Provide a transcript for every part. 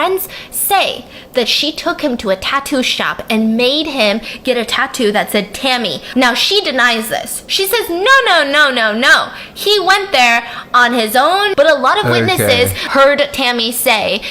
friends say that she took him to a tattoo shop and made him get a tattoo that said Tammy. Now, she denies this. She says, no. He went there on his own, but a lot of witnesses heard Tammy say,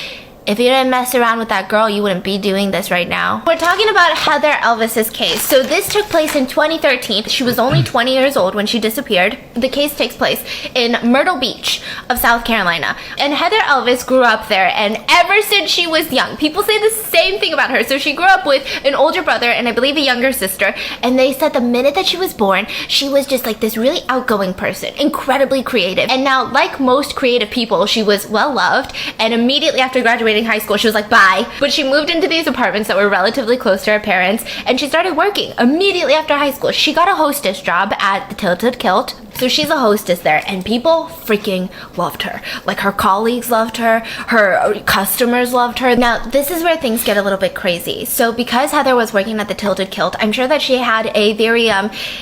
if you didn't mess around with that girl, you wouldn't be doing this right now. We're talking about Heather Elvis's case. So this took place in 2013. She was only 20 years old when she disappeared. The case takes place in Myrtle Beach of South Carolina. And Heather Elvis grew up there, and ever since she was young, people say the same thing about her. So she grew up with an older brother and I believe a younger sister. And they said the minute that she was born, she was just like this really outgoing person, incredibly creative. And now, like most creative people, she was well loved. And immediately after graduating high school, she was like, bye. But she moved into these apartments that were relatively close to her parents, and she started working immediately after high school. She got a hostess job at the Tilted Kilt. So she's a hostess there, and people freaking loved her. Like, her colleagues loved her, her customers loved her. Now, this is where things get a little bit crazy. So because Heather was working at the Tilted Kilt, I'm sure that she had a very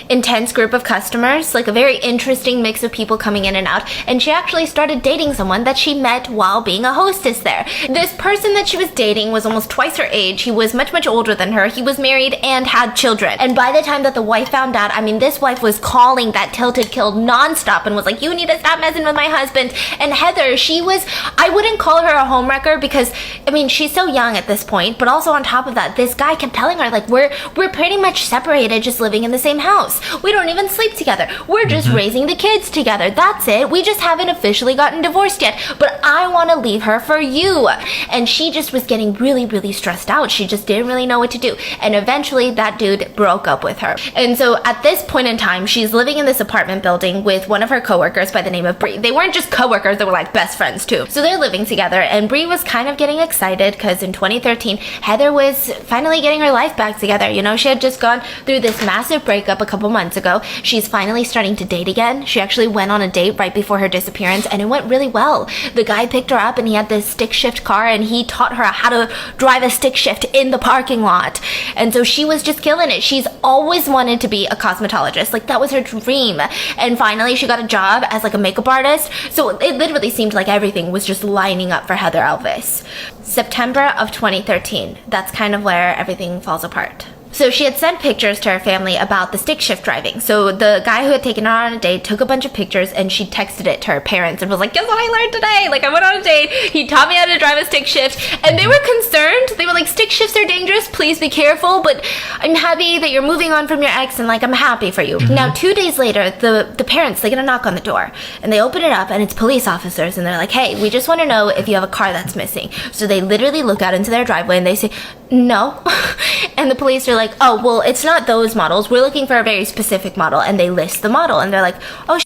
intense group of customers, like a very interesting mix of people coming in and out, and she actually started dating someone that she met while being a hostess there. This person that she was dating was almost twice her age. He was much, much older than her. He was married and had children. And by the time that the wife found out, I mean, this wife was calling that Tilted Kilt nonstop and was like, you need to stop messing with my husband. And Heather, she was, I wouldn't call her a homewrecker because, I mean, she's so young at this point, but also on top of that, this guy kept telling her, like, we're pretty much separated, just living in the same house. We don't even sleep together. We're just raising the kids together. That's it. We just haven't officially gotten divorced yet, but I want to leave her for you. And she just was getting really, really stressed out. She just didn't really know what to do. And eventually that dude broke up with her. And so at this point in time, she's living in this apartment building with one of her coworkers by the name of Bree. They weren't just coworkers, they were like best friends too. So they're living together, and Bree was kind of getting excited because in 2013, Heather was finally getting her life back together. You know, she had just gone through this massive breakup a couple months ago. She's finally starting to date again. She actually went on a date right before her disappearance, and it went really well. The guy picked her up, and he had this stick shift car, and he taught her how to drive a stick shift in the parking lot. And so she was just killing it. She's always wanted to be a cosmetologist. Like, that was her dream. And finally, she got a job as like a makeup artist. So it literally seemed like everything was just lining up for Heather Elvis. September of 2013, that's kind of where everything falls apart. So she had sent pictures to her family about the stick shift driving. So the guy who had taken her on a date took a bunch of pictures and she texted it to her parents and was like, guess what I learned today? Like, I went on a date, he taught me how to drive a stick shift, and they were concerned. They were like, stick shifts are dangerous, please be careful, but I'm happy that you're moving on from your ex, and like, I'm happy for you. Now, 2 days later, the parents, they get a knock on the door and they open it up and it's police officers, and they're like, hey, we just want to know if you have a car that's missing. So they literally look out into their driveway and they say, no. And the police are like, oh, well, it's not those models. We're looking for a very specific model. And they list the model and they're like, oh,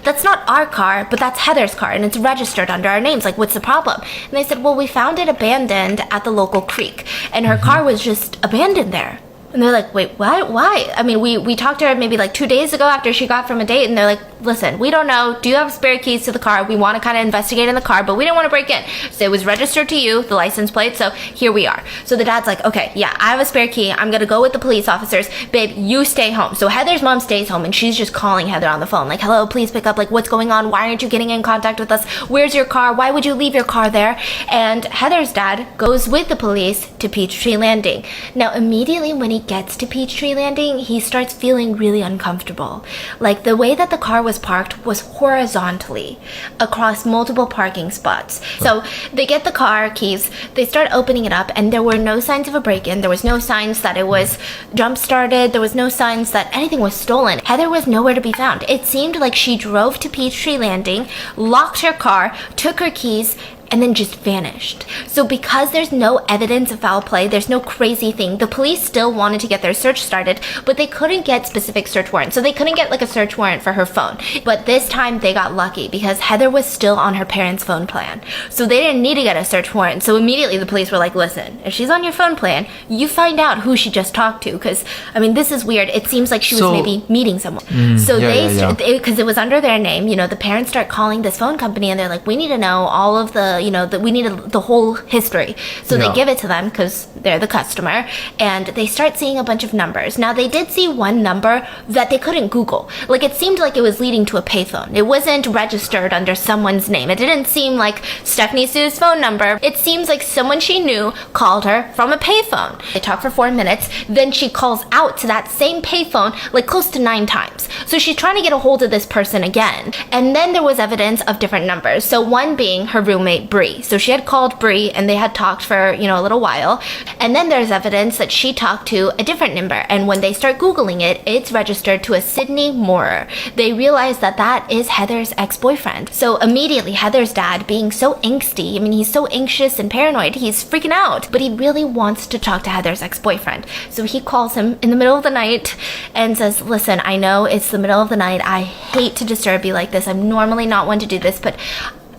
that's not our car, but that's Heather's car and it's registered under our names. Like, what's the problem? And they said, well, we found it abandoned at the local creek and her car was just abandoned there. And they're like, wait, what? Why? I mean, we talked to her maybe like 2 days ago after she got from a date, and they're like, listen, we don't know. Do you have spare keys to the car? We want to kind of investigate in the car, but we didn't want to break in. So it was registered to you, the license plate, so here we are. So the dad's like, okay, yeah, I have a spare key. I'm going to go with the police officers. Babe, you stay home. So Heather's mom stays home, and she's just calling Heather on the phone, like, hello, please pick up, like, what's going on? Why aren't you getting in contact with us? Where's your car? Why would you leave your car there? And Heather's dad goes with the police to Peachtree Landing. Now, immediately when he gets to Peachtree Landing, he starts feeling really uncomfortable. Like, the way that the car was parked was horizontally across multiple parking spots. So they get the car keys, they start opening it up, and there were no signs of a break-in. There was no signs that it was jump-started. There was no signs that anything was stolen. Heather was nowhere to be found. It seemed like she drove to Peachtree Landing, locked her car, took her keys, and then just vanished. So because there's no evidence of foul play, there's no crazy thing, the police still wanted to get their search started, but they couldn't get specific search warrants. So they couldn't get like a search warrant for her phone. But this time they got lucky because Heather was still on her parents' phone plan. So they didn't need to get a search warrant. So immediately the police were like, listen, if she's on your phone plan, you find out who she just talked to. Because, I mean, this is weird. It seems like she was maybe meeting someone. Because it was under their name, you know, the parents start calling this phone company and they're like, we need to know all of the, that we need the whole history. So they give it to them because they're the customer, and they start seeing a bunch of numbers. Now, they did see one number that they couldn't Google. Like, it seemed like it was leading to a payphone. It wasn't registered under someone's name. It didn't seem like Stephanie Soo's phone number. It seems like someone she knew called her from a payphone. They talk for 4 minutes, then she calls out to that same payphone like close to 9 times. So she's trying to get a hold of this person again. And then there was evidence of different numbers. So one being her roommate, Bree. So she had called Bree and they had talked for, a little while. And then there's evidence that she talked to a different number. And when they start Googling it, it's registered to a Sydney Moorer. They realize that that is Heather's ex-boyfriend. So immediately Heather's dad, being so angsty, he's so anxious and paranoid, he's freaking out. But he really wants to talk to Heather's ex-boyfriend. So he calls him in the middle of the night and says, listen, I know it's the middle of the night. I hate to disturb you like this. I'm normally not one to do this, but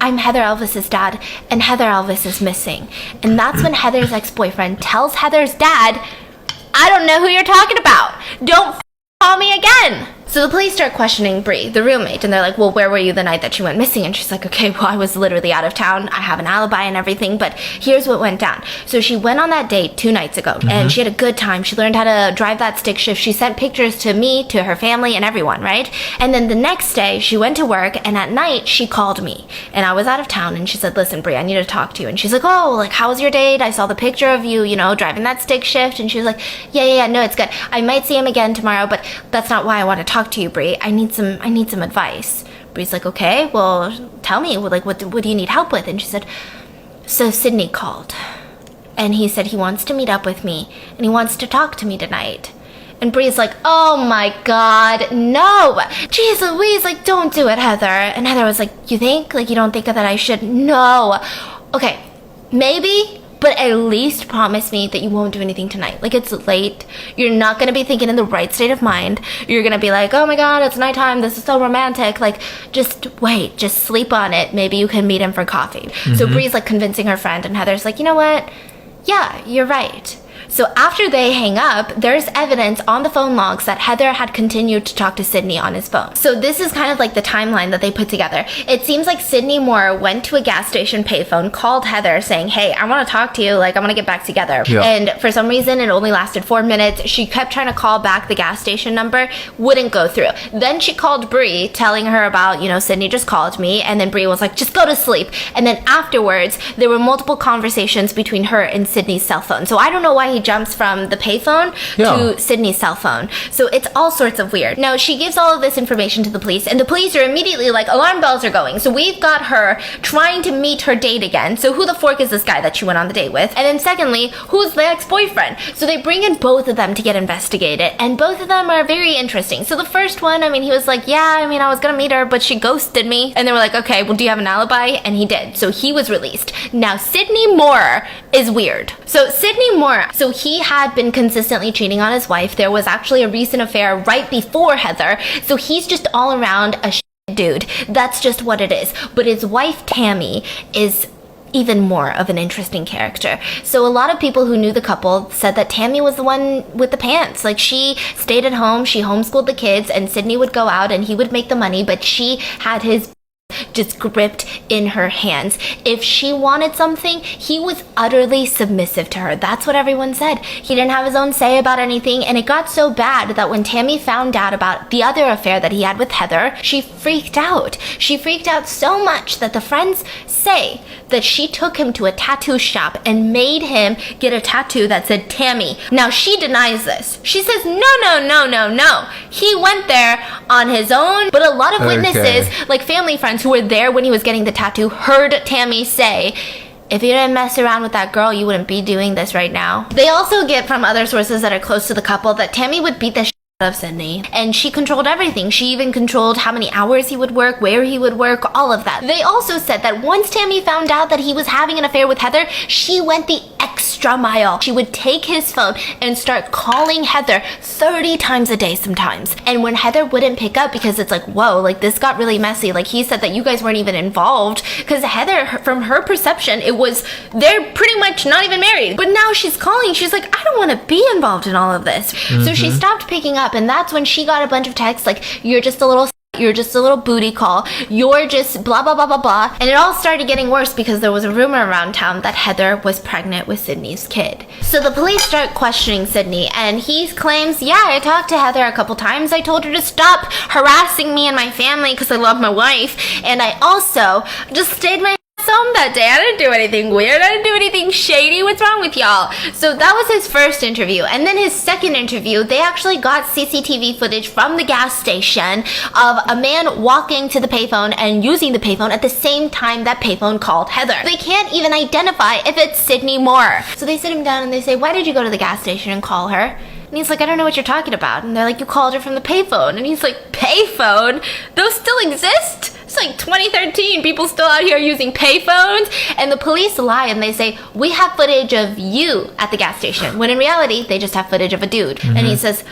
I'm Heather Elvis's dad, and Heather Elvis is missing. And that's when Heather's ex-boyfriend tells Heather's dad, I don't know who you're talking about. Don't call me again. So the police start questioning Bree, the roommate, and they're like, well, where were you the night that she went missing? And she's like, okay, well, I was literally out of town. I have an alibi and everything, but here's what went down. So she went on that date 2 nights ago, and she had a good time. She learned how to drive that stick shift. She sent pictures to me, to her family, and everyone, right? And then the next day, she went to work, and at night, she called me. And I was out of town, and she said, listen, Bree, I need to talk to you. And she's like, oh, like, how was your date? I saw the picture of you, driving that stick shift. And she was like, yeah, no, it's good. I might see him again tomorrow, but that's not why I want to talk to you, Bree. I need some advice. Bree's like, okay, well, tell me, like, what do you need help with? And she said, so Sydney called, and he said he wants to meet up with me, and he wants to talk to me tonight. And Bree's like, oh my God, no. Jeez Louise, like, don't do it, Heather. And Heather was like, you think? Like, you don't think that I should? No. Okay, maybe, but at least promise me that you won't do anything tonight. Like, it's late. You're not going to be thinking in the right state of mind. You're going to be like, oh my God, it's nighttime. This is so romantic. Like, just wait. Just sleep on it. Maybe you can meet him for coffee. So Bree's like convincing her friend, and Heather's like, you know what? Yeah, you're right. So after they hang up, there's evidence on the phone logs that Heather had continued to talk to Sydney on his phone. So this is kind of like the timeline that they put together. It seems like Sydney Moore went to a gas station payphone, called Heather saying, hey, I want to talk to you. Like, I want to get back together. Yeah. And for some reason, it only lasted 4 minutes. She kept trying to call back the gas station number, wouldn't go through. Then she called Bree, telling her about, Sydney just called me. And then Bree was like, just go to sleep. And then afterwards, there were multiple conversations between her and Sydney's cell phone. So I don't know why he jumps from the payphone to Sydney's cell phone. So it's all sorts of weird. Now, she gives all of this information to the police, and the police are immediately like, alarm bells are going. So we've got her trying to meet her date again. So who the fork is this guy that she went on the date with? And then secondly, who's the ex-boyfriend? So they bring in both of them to get investigated, and both of them are very interesting. So the first one, he was like, yeah, I was gonna meet her, but she ghosted me. And they were like, okay, well, do you have an alibi? And he did. So he was released. Now, Sydney Moore is weird. So Sydney Moore, so he had been consistently cheating on his wife. There was actually a recent affair right before Heather. So he's just all around a dude. That's just what it is. But his wife, Tammy, is even more of an interesting character. So a lot of people who knew the couple said that Tammy was the one with the pants. Like, she stayed at home, she homeschooled the kids, and Sydney would go out and he would make the money, but she had his just gripped in her hands. If she wanted something, he was utterly submissive to her. That's what everyone said. He didn't have his own say about anything, and it got so bad that when Tammy found out about the other affair that he had with Heather, she freaked out. She freaked out so much that the friends say that she took him to a tattoo shop and made him get a tattoo that said Tammy. Now, she denies this. She says, no. He went there on his own, but a lot of witnesses, like family friends who were there when he was getting the tattoo, heard Tammy say, if you didn't mess around with that girl, you wouldn't be doing this right now. They also get from other sources that are close to the couple that Tammy would beat the of Sydney, and she controlled everything. She even controlled how many hours he would work, where he would work, all of that. They also said that once Tammy found out that he was having an affair with Heather, she went the extra mile. She would take his phone and start calling Heather 30 times a day sometimes. And when Heather wouldn't pick up, because it's like, whoa, like, this got really messy. Like, he said that you guys weren't even involved, because Heather, from her perception, it was, they're pretty much not even married. But now she's calling, she's like, I don't want to be involved in all of this. So she stopped picking up, and that's when she got a bunch of texts like, you're just a little You're just a little booty call. You're just blah, blah, blah, blah, blah. And it all started getting worse because there was a rumor around town that Heather was pregnant with Sydney's kid. So the police start questioning Sydney, and he claims, yeah, I talked to Heather a couple times. I told her to stop harassing me and my family because I love my wife. And I also just stayed my home that day. I didn't do anything weird. I didn't do anything shady. What's wrong with y'all? So that was his first interview. And then his second interview, they actually got CCTV footage from the gas station of a man walking to the payphone and using the payphone at the same time that payphone called Heather. They can't even identify if it's Sydney Moore. So they sit him down and they say, why did you go to the gas station and call her? And he's like, I don't know what you're talking about. And they're like, you called her from the payphone. And he's like, payphone? Those still exist? It's like 2013, people still out here using payphones. And the police lie and they say, we have footage of you at the gas station. When in reality, they just have footage of a dude. And he says,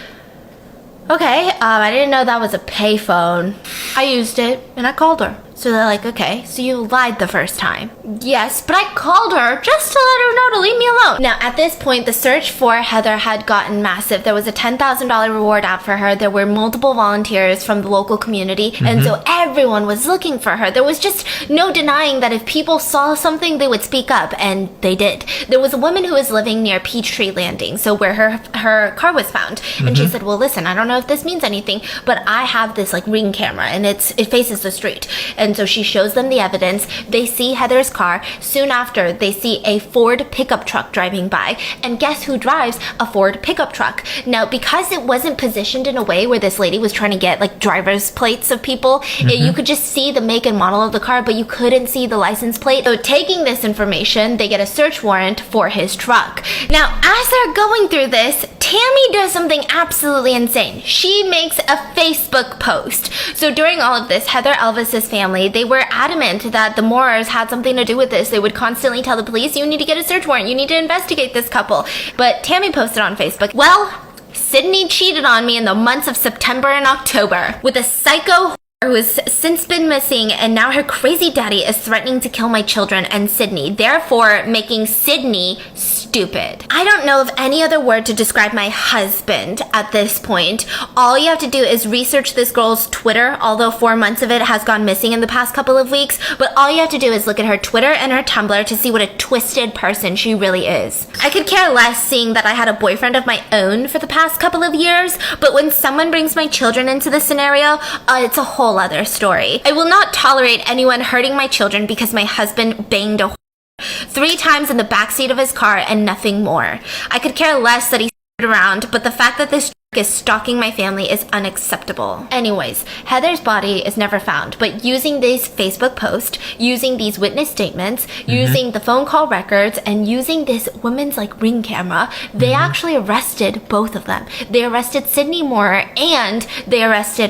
okay, I didn't know that was a payphone. I used it and I called her. So they're like, okay, so you lied the first time. Yes, but I called her just to let her know to leave me alone. Now, at this point, the search for Heather had gotten massive. There was a $10,000 reward out for her. There were multiple volunteers from the local community. And so everyone was looking for her. There was just no denying that if people saw something, they would speak up. And they did. There was a woman who was living near Peachtree Landing, so where her car was found. And she said, well, listen, I don't know if this means anything, but I have this like ring camera and it faces the street. And so she shows them the evidence. They see Heather's car. Soon after, they see a Ford pickup truck driving by. And guess who drives a Ford pickup truck? Now, because it wasn't positioned in a way where this lady was trying to get like driver's plates of people, you could just see the make and model of the car, but you couldn't see the license plate. So taking this information, they get a search warrant for his truck. Now, as they're going through this, Tammy does something absolutely insane. She makes a Facebook post. So during all of this, Heather Elvis's family, they were adamant that the Moores had something to do with this. They would constantly tell the police, you need to get a search warrant, you need to investigate this couple. But Tammy posted on Facebook, well, Sydney cheated on me in the months of September and October with a psycho who has since been missing, and now her crazy daddy is threatening to kill my children and Sydney, therefore making Sydney stupid. I don't know of any other word to describe my husband at this point. All you have to do is research this girl's Twitter, although 4 months of it has gone missing in the past couple of weeks, but all you have to do is look at her Twitter and her Tumblr to see what a twisted person she really is. I could care less seeing that I had a boyfriend of my own for the past couple of years, but when someone brings my children into the scenario, it's a whole other story. I will not tolerate anyone hurting my children because my husband banged a 3 times in the backseat of his car and nothing more. I could care less that he around, but the fact that this is stalking my family is unacceptable. Anyways, Heather's body is never found, but using this Facebook post, using these witness statements, using the phone call records, and using this woman's like ring camera, they actually arrested both of them. They arrested Sydney Moore and they arrested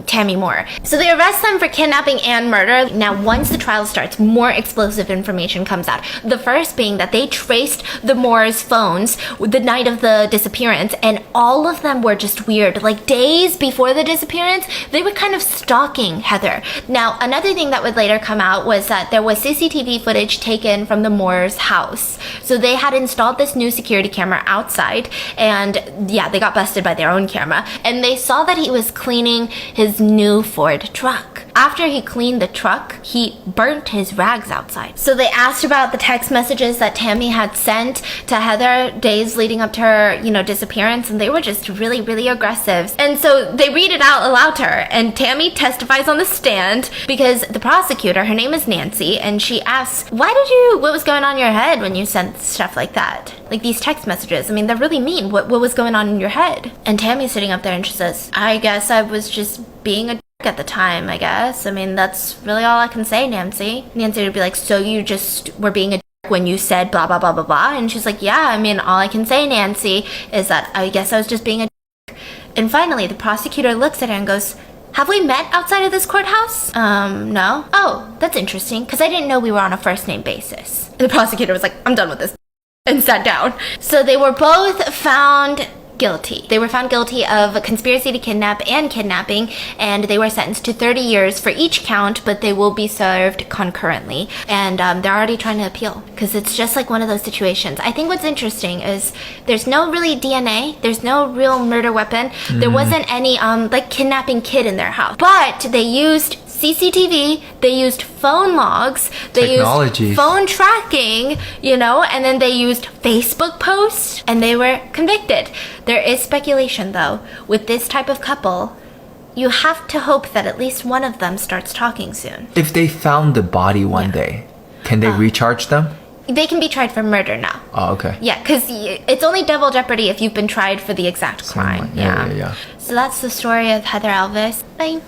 Tammy Moore. So they arrest them for kidnapping and murder. Now, once the trial starts, more explosive information comes out. The first being that they traced the Moore's phones the night of the disappearance, and all of them were just weird. Like days before the disappearance, they were kind of stalking Heather. Now, another thing that would later come out was that there was CCTV footage taken from the Moore's house. So they had installed this new security camera outside, and yeah, they got busted by their own camera, and they saw that he was cleaning his new Ford truck. After he cleaned the truck, he burnt his rags outside. So they asked about the text messages that Tammy had sent to Heather days leading up to her, disappearance, and they were just really aggressive. And so they read it out aloud to her, and Tammy testifies on the stand because the prosecutor, her name is Nancy, and she asks, what was going on in your head when you sent stuff like that? Like these text messages, I mean, they're really mean. What was going on in your head? And Tammy's sitting up there and she says, I guess I was just being a at the time, I guess. I mean, that's really all I can say, Nancy. Nancy would be like, so you just were being a when you said blah, blah, blah, blah, blah? And she's like, yeah, I mean, all I can say, Nancy, is that I guess I was just being a And finally, the prosecutor looks at her and goes, have we met outside of this courthouse? No. Oh, that's interesting, because I didn't know we were on a first name basis. And the prosecutor was like, I'm done with this, and sat down. So they were both found guilty. They were found guilty of a conspiracy to kidnap and kidnapping, and they were sentenced to 30 years for each count, but they will be served concurrently. And they're already trying to appeal because it's just like one of those situations. I think what's interesting is there's no really DNA, there's no real murder weapon, there wasn't any like kidnapping kid in their house, but they used CCTV, they used phone logs, they used phone tracking, you know, and then they used Facebook posts, and they were convicted. There is speculation, though, with this type of couple, you have to hope that at least one of them starts talking soon. If they found the body one day, can they recharge them? They can be tried for murder now. Oh, okay. Yeah, because it's only double jeopardy if you've been tried for the exact crime. Yeah. So that's the story of Heather Elvis. Bye.